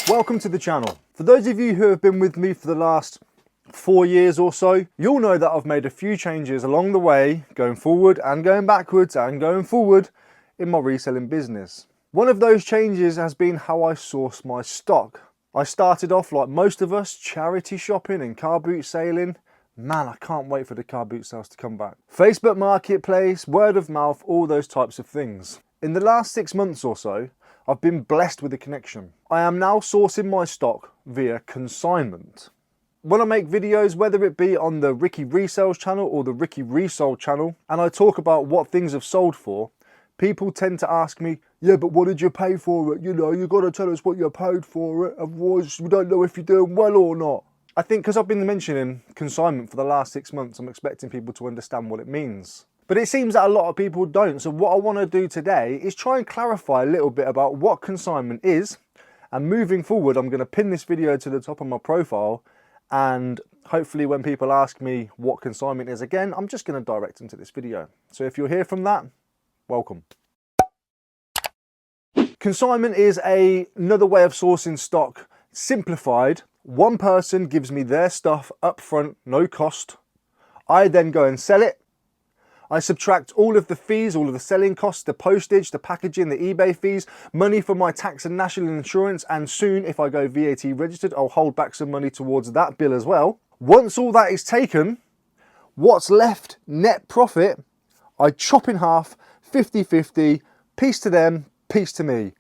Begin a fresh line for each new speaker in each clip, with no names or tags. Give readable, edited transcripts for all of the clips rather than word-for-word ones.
Welcome to the channel. For those of you who have been with me for the last 4 years or so, you'll know that I've made a few changes along the way, going forward and going backwards and going forward in my reselling business. One of those changes has been how I source my stock. I started off like most of us, charity shopping and car boot sailing. Man, I can't wait for the car boot sales to come back. Facebook Marketplace, word of mouth, all those types of things. In the last 6 months or so, I've been blessed with a connection. I am now sourcing my stock via consignment. When I make videos, whether it be on the Ricky Resells channel or the Ricky Resold channel, and I talk about what things have sold for, people tend to ask me, yeah, but what did you pay for it? You know, you got to tell us what you paid for it, otherwise we don't know if you're doing well or not. I think because I've been mentioning consignment for the last 6 months, I'm expecting people to understand what it means. But it seems that a lot of people don't. So what I want to do today is try and clarify a little bit about what consignment is. And moving forward, I'm going to pin this video to the top of my profile. And hopefully when people ask me what consignment is again, I'm just going to direct them to this video. So if you're here from that, welcome. Consignment is another way of sourcing stock, simplified. One person gives me their stuff up front, no cost. I then go and sell it. I subtract all of the fees, all of the selling costs, the postage, the packaging, the eBay fees, money for my tax and national insurance, and soon, if I go VAT registered, I'll hold back some money towards that bill as well. Once all that is taken, what's left, net profit, I chop in half, 50-50, piece to them, piece to me.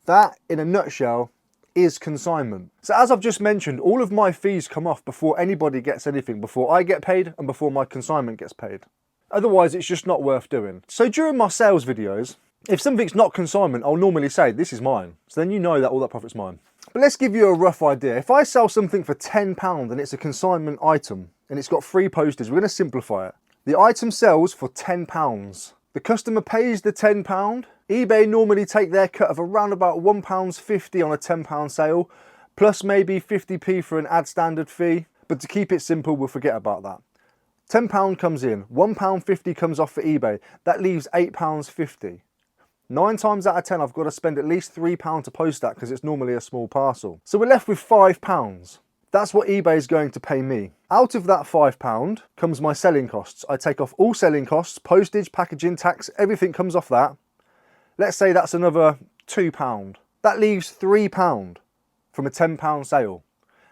That, in a nutshell, is consignment. So as I've just mentioned, all of my fees come off before anybody gets anything, before I get paid and before my consignment gets paid. Otherwise, it's just not worth doing. So during my sales videos, if something's not consignment, I'll normally say, this is mine. So then you know that all that profit's mine. But let's give you a rough idea. If I sell something for £10 and it's a consignment item and it's got free postage, we're going to simplify it. The item sells for £10. The customer pays the £10. eBay normally take their cut of around about £1.50 on a £10 sale, plus maybe 50p for an ad standard fee. But to keep it simple, we'll forget about that. £10 comes in, £1.50 comes off for eBay. That leaves £8.50. 9 times out of 10, I've got to spend at least £3 to post that because it's normally a small parcel. So we're left with £5. That's what eBay is going to pay me. Out of that £5 comes my selling costs. I take off all selling costs, postage, packaging, tax, everything comes off that. Let's say that's another £2. That leaves £3 from a £10 sale.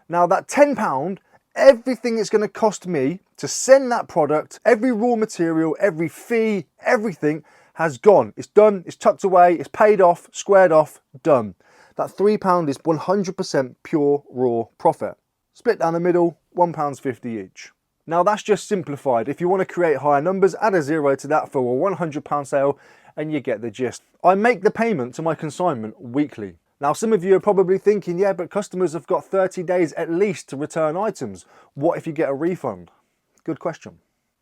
Now that £10, everything it's going to cost me to send that product, every raw material, every fee, everything has gone. It's done, it's tucked away, it's paid off, squared off, done. That £3 is 100% pure raw profit. Split down the middle, £1.50 each. Now that's just simplified. If you want to create higher numbers, add a zero to that for a £100 sale and you get the gist. I make the payment to my consignment weekly. Now some of you are probably thinking, yeah, but customers have got 30 days at least to return items. What if you get a refund? Good question.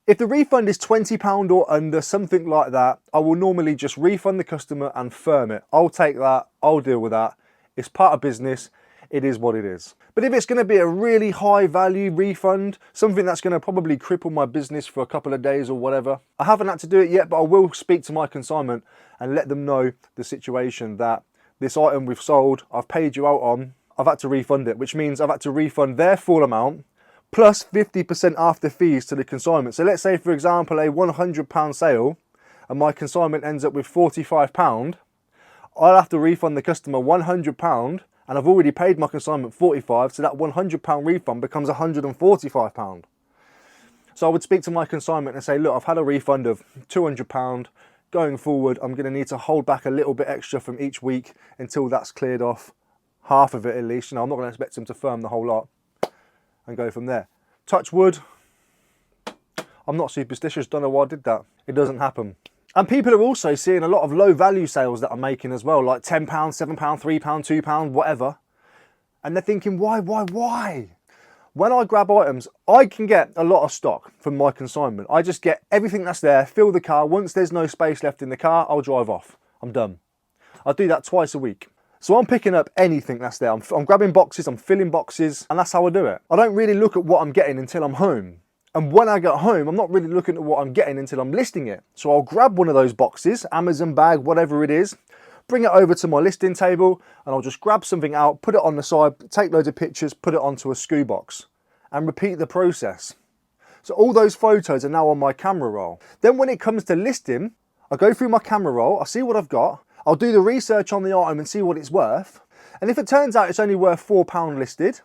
If the refund is £20 or under, something like that, I will normally just refund the customer and firm it. I'll take that, I'll deal with that. It's part of business, it is what it is. But if it's going to be a really high value refund, something that's going to probably cripple my business for a couple of days or whatever, I haven't had to do it yet, but I will speak to my consignment and let them know the situation that this item we've sold, I've paid you out on, I've had to refund it, which means I've had to refund their full amount plus 50% after fees to the consignment. So let's say, for example, a £100 sale and my consignment ends up with £45, I'll have to refund the customer £100 and I've already paid my consignment £45, so that £100 refund becomes £145. So I would speak to my consignment and say, look, I've had a refund of £200. Going forward, I'm going to need to hold back a little bit extra from each week until that's cleared off, half of it at least. You know, I'm not going to expect them to firm the whole lot and go from there. Touch wood, I'm not superstitious, don't know why I did that. It doesn't happen. And people are also seeing a lot of low value sales that I'm making as well, like £10, £7, £3, £2, whatever. And they're thinking, why? When I grab items, I can get a lot of stock from my consignment. I just get everything that's there, fill the car. Once there's no space left in the car, I'll drive off. I'm done. I do that twice a week. So I'm picking up anything that's there. I'm grabbing boxes, I'm filling boxes, and that's how I do it. I don't really look at what I'm getting until I'm home. And when I get home, I'm not really looking at what I'm getting until I'm listing it. So I'll grab one of those boxes, Amazon bag, whatever it is, bring it over to my listing table, and I'll just grab something out, put it on the side, take loads of pictures, put it onto a SKU box, and repeat the process. So all those photos are now on my camera roll. Then when it comes to listing, I go through my camera roll, I see what I've got, I'll do the research on the item and see what it's worth. And if it turns out it's only worth £4 listed,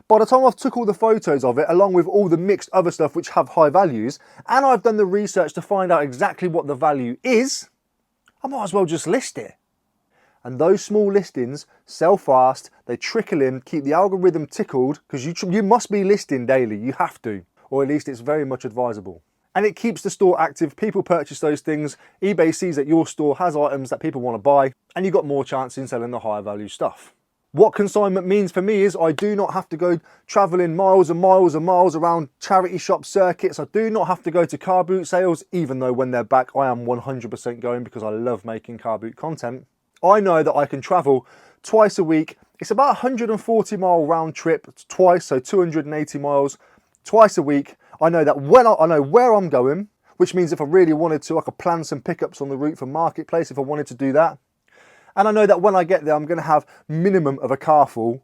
by the time I've took all the photos of it, along with all the mixed other stuff which have high values, and I've done the research to find out exactly what the value is, I might as well just list it. And those small listings sell fast, they trickle in, keep the algorithm tickled, because you must be listing daily, you have to, or at least it's very much advisable. And it keeps the store active, people purchase those things, eBay sees that your store has items that people want to buy, and you've got more chance in selling the higher value stuff. What consignment means for me is I do not have to go travelling miles and miles and miles around charity shop circuits. I do not have to go to car boot sales, even though when they're back, I am 100% going because I love making car boot content. I know that I can travel twice a week. It's about a 140-mile round trip twice, so 280 miles twice a week. I know that I know where I'm going, which means if I really wanted to, I could plan some pickups on the route for Marketplace if I wanted to do that. And I know that when I get there, I'm going to have minimum of a car full.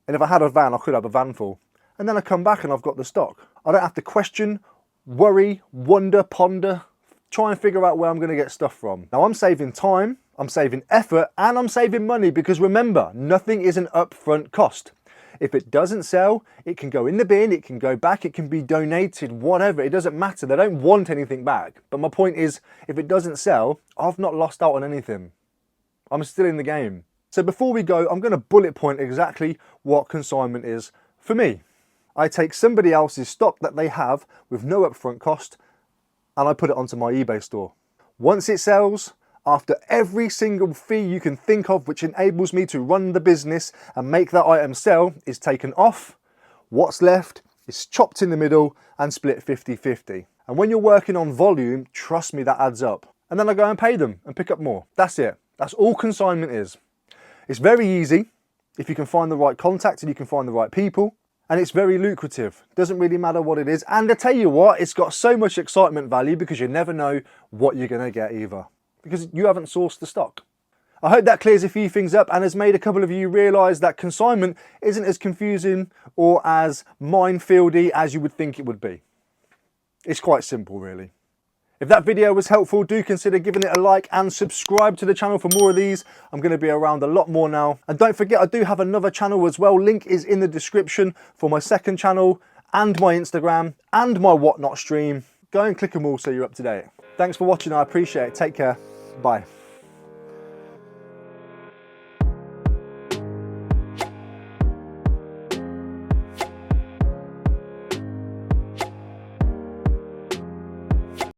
And if I had a van, I could have a van full. And then I come back and I've got the stock. I don't have to question, worry, wonder, ponder, try and figure out where I'm going to get stuff from. Now I'm saving time, I'm saving effort, and I'm saving money because remember, nothing is an upfront cost. If it doesn't sell, it can go in the bin, it can go back, it can be donated, whatever, it doesn't matter. They don't want anything back. But my point is, if it doesn't sell, I've not lost out on anything. I'm still in the game. So before we go, I'm going to bullet point exactly what consignment is for me. I take somebody else's stock that they have with no upfront cost and I put it onto my eBay store. Once it sells, after every single fee you can think of which enables me to run the business and make that item sell is taken off, what's left is chopped in the middle and split 50-50. And when you're working on volume, trust me, that adds up. And then I go and pay them and pick up more. That's it. That's all consignment is. It's very easy if you can find the right contact and you can find the right people, and it's very lucrative. Doesn't really matter what it is. And I tell you what, it's got so much excitement value because you never know what you're going to get either, because you haven't sourced the stock. I hope that clears a few things up and has made a couple of you realise that consignment isn't as confusing or as minefieldy as you would think it would be. It's quite simple, really. If that video was helpful, do consider giving it a like and subscribe to the channel for more of these. I'm going to be around a lot more now. And don't forget, I do have another channel as well. Link is in the description for my second channel and my Instagram and my Whatnot stream. Go and click them all so you're up to date. Thanks for watching. I appreciate it. Take care. Bye.